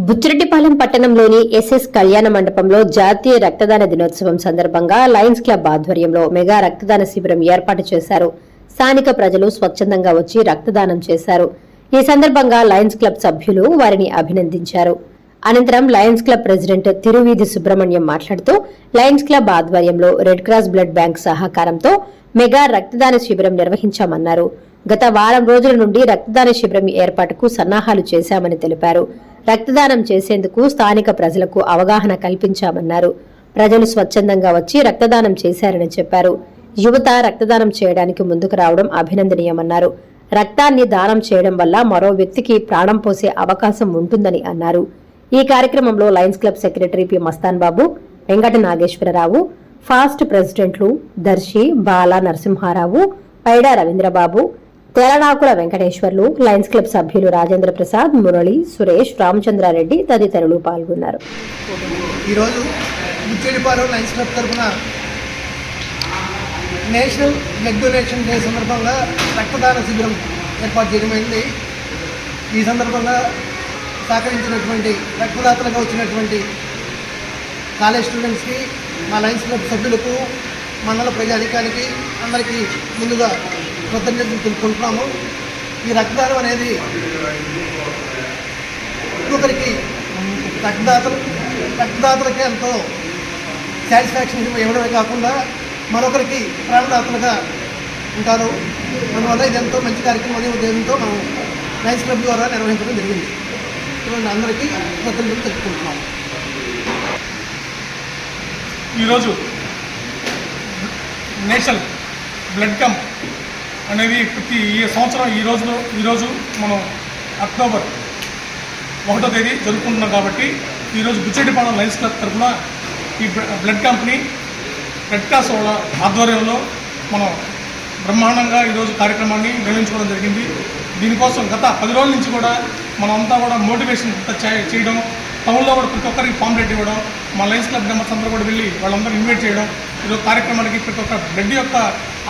బుచ్చిరెడ్డిపాలెం పట్టణంలోని ఎస్ఎస్ కళ్యాణ మండపంలో జాతీయ రక్తదాన దినోత్సవం సందర్భంగా లయన్స్ క్లబ్ ఆధ్వర్యంలో మెగా రక్తదాన శిబిరం ఏర్పాటు చేశారు. స్థానిక ప్రజలు స్వచ్ఛందంగా వచ్చి రక్తదానం చేశారు. ఈ సందర్భంగా లయన్స్ క్లబ్ సభ్యులు వారిని అభినందించారు. అనంతరం లయన్స్ క్లబ్ ప్రెసిడెంట్ తిరువీధి సుబ్రహ్మణ్యం మాట్లాడుతూ లయన్స్ క్లబ్ ఆధ్వర్యంలో రెడ్ క్రాస్ బ్లడ్ బ్యాంక్ సహకారంతో మెగా రక్తదాన శిబిరం నిర్వహించామన్నారు. గత వారం రోజుల నుండి రక్తదాన శిబిరం ఏర్పాటుకు సన్నాహాలు చేశామని తెలిపారు. రక్తదానం చేసేందుకు స్థానిక ప్రజలకు అవగాహన కల్పించామన్నారు. ప్రజలు స్వచ్ఛందంగా వచ్చి రక్తదానం చేశారని చెప్పారు. యువత రక్తదానం చేయడానికి ముందుకు రావడం అభినందనీయమన్నారు. రక్తాన్ని దానం చేయడం వల్ల మరో వ్యక్తికి ప్రాణం పోసే అవకాశం ఉంటుందని అన్నారు. ఈ కార్యక్రమంలో lions club secretary P Mastan Babu, Venkata Nageswararao, past ప్రెసిడెంట్లు దర్శి, బాల నరసింహారావు, పైడా రవీంద్రబాబు, తెలనాకుల వెంకటేశ్వర్లు, లయన్స్ క్లబ్ సభ్యులు రాజేంద్ర ప్రసాద్, మురళి, సురేష్, రామచంద్రారెడ్డి తదితరులు పాల్గొన్నారు. ఈరోజు బుచ్చిరెడ్డిపాలెం లయన్స్ క్లబ్ తరఫున నేషనల్ బ్లడ్ డొనేషన్ డే సందర్భంగా రక్తదాన శిబిరం ఏర్పాటు చేయడమైంది. ఈ సందర్భంగా సహకరించినటువంటి రక్తదాతలుగా వచ్చినటువంటి కాలేజ్ స్టూడెంట్స్కి, మా లయన్స్ క్లబ్ సభ్యులకు, మండల ప్రజాధికారికి అందరికీ ముందుగా కృతజ్ఞతలు తెలుపుకుంటున్నాము. ఈ రక్తదానం అనేది ఒక్కొక్కరికి రక్తదాతలకి ఎంతో సాటిస్ఫాక్షన్ ఇవ్వడమే కాకుండా మరొకరికి ప్రాణదాతలుగా ఉంటారు. అందువల్ల ఇది ఎంతో మంచి కార్యక్రమం అనే ఉద్దేశంతో మనం లయన్స్ క్లబ్ ద్వారా నిర్వహించడం జరిగింది. ఇటువంటి అందరికీ కృతజ్ఞతలు తెలుపుకుంటున్నాము. ఈరోజు నేషనల్ బ్లడ్ క్యాంప్ అనేది ప్రతి సంవత్సరం ఈరోజు మనం అక్టోబర్ 1వ తేదీ జరుపుకుంటున్నాం. కాబట్టి ఈరోజు బుచ్చిరెడ్డిపాలెం లయన్స్ క్లబ్ తరఫున ఈ బ్లడ్ క్యాంప్ని రెడ్ క్రాస్ వాళ్ళ ఆధ్వర్యంలో మనం బ్రహ్మాండంగా ఈరోజు కార్యక్రమాన్ని నిర్వహించుకోవడం జరిగింది. దీనికోసం గత 10 రోజుల నుంచి కూడా మనమంతా కూడా మోటివేషన్ చేయడం, టౌన్లో కూడా ప్రతి ఒక్కరికి పాంప్లెట్ ఇవ్వడం, మా లయన్స్ క్లబ్ మెంబర్స్ అందరూ కూడా వెళ్ళి వాళ్ళందరూ ఇన్వైట్ చేయడం, ఈరోజు కార్యక్రమానికి ప్రతి ఒక్క బ్లడ్ యొక్క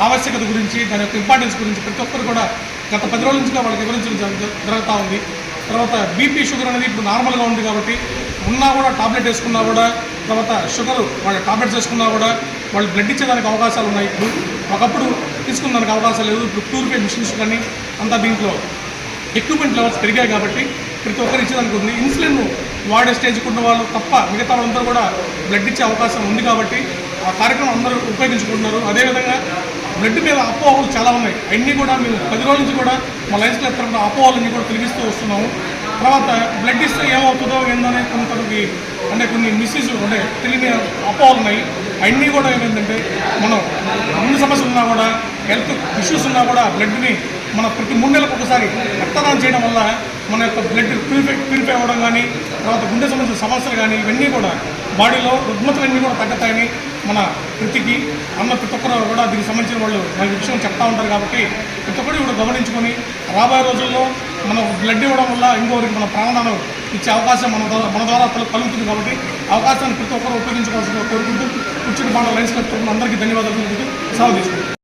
ఆవశ్యకత గురించి, దాని యొక్క ఇంపార్టెన్స్ గురించి ప్రతి ఒక్కరు కూడా గత 10 రోజుల నుంచి వాళ్ళకి వివరించడం జరుగుతూ ఉంది. తర్వాత బీపీ, షుగర్ అనేది ఇప్పుడు నార్మల్గా ఉంది కాబట్టి ఉన్నా కూడా టాబ్లెట్ వేసుకున్నా కూడా, తర్వాత షుగర్ వాళ్ళ టాబ్లెట్స్ వేసుకున్నా కూడా వాళ్ళు బ్లడ్ ఇచ్చేదానికి అవకాశాలు ఉన్నాయి. ఇప్పుడు ఒకప్పుడు తీసుకున్న దానికి అవకాశాలు లేదు. ఇప్పుడు ప్యూరిఫై మిషన్స్ కానీ అంతా దీంట్లో ఎక్విప్మెంట్ లెవెల్స్ పెరిగాయి కాబట్టి ప్రతి ఒక్కరు ఇచ్చేదానికి ఉంది. ఇన్సులిన్ వాడే స్టేజ్కి ఉన్న వాళ్ళు తప్ప మిగతా వాళ్ళందరూ కూడా బ్లడ్ ఇచ్చే అవకాశం ఉంది కాబట్టి ఆ కార్యక్రమం అందరూ ఉపయోగించుకుంటున్నారు. అదేవిధంగా బ్లడ్ మీద అపోహలు చాలా ఉన్నాయి. అన్నీ కూడా మేము 10 రోజుల నుంచి కూడా మా లయన్స్ క్లబ్ తరఫున అపోహలన్నీ కూడా తొలగిస్తూ వస్తున్నాము. తర్వాత బ్లడ్ ఇస్తే ఏమవుతుందో ఏందనే కొంతమందికి అంటే కొన్ని మిస్యూజ్ అంటే తెలియని అపోహలు ఉన్నాయి. అన్నీ కూడా ఏమైందంటే మనం ముందు సమస్యలు ఉన్నా కూడా, హెల్త్ ఇష్యూస్ ఉన్నా కూడా బ్లడ్ని మన ప్రతి 3 నెలలకు ఒకసారి రక్తదానం చేయడం వల్ల మన యొక్క బ్లడ్ ప్యూరిఫై అవ్వడం కానీ, తర్వాత గుండె సంబంధించిన సమస్యలు కానీ ఇవన్నీ కూడా బాడీలో రుగ్మతలన్నీ కూడా తగ్గుతాయని మన ప్రతి ఒక్కరు కూడా దీనికి సంబంధించిన వాళ్ళు మనకి విషయం చెప్తా ఉంటారు. కాబట్టి ప్రతి ఒక్కరు కూడా గమనించుకొని రాబోయే రోజుల్లో మనం బ్లడ్ ఇవ్వడం వల్ల ఇంకొకరికి మన ప్రాణదానం ఇచ్చే అవకాశం మన ద్వారా కలుగుతుంది. కాబట్టి అవకాశాన్ని ప్రతి ఒక్కరు ఉపయోగించుకోవాల్సిందిగా కోరుకుంటూ బుచ్చిరెడ్డిపాలెం లయన్స్ క్లబ్ అందరికీ ధన్యవాదాలు తెలుపుతూ సెలవు తీసుకుంటాం.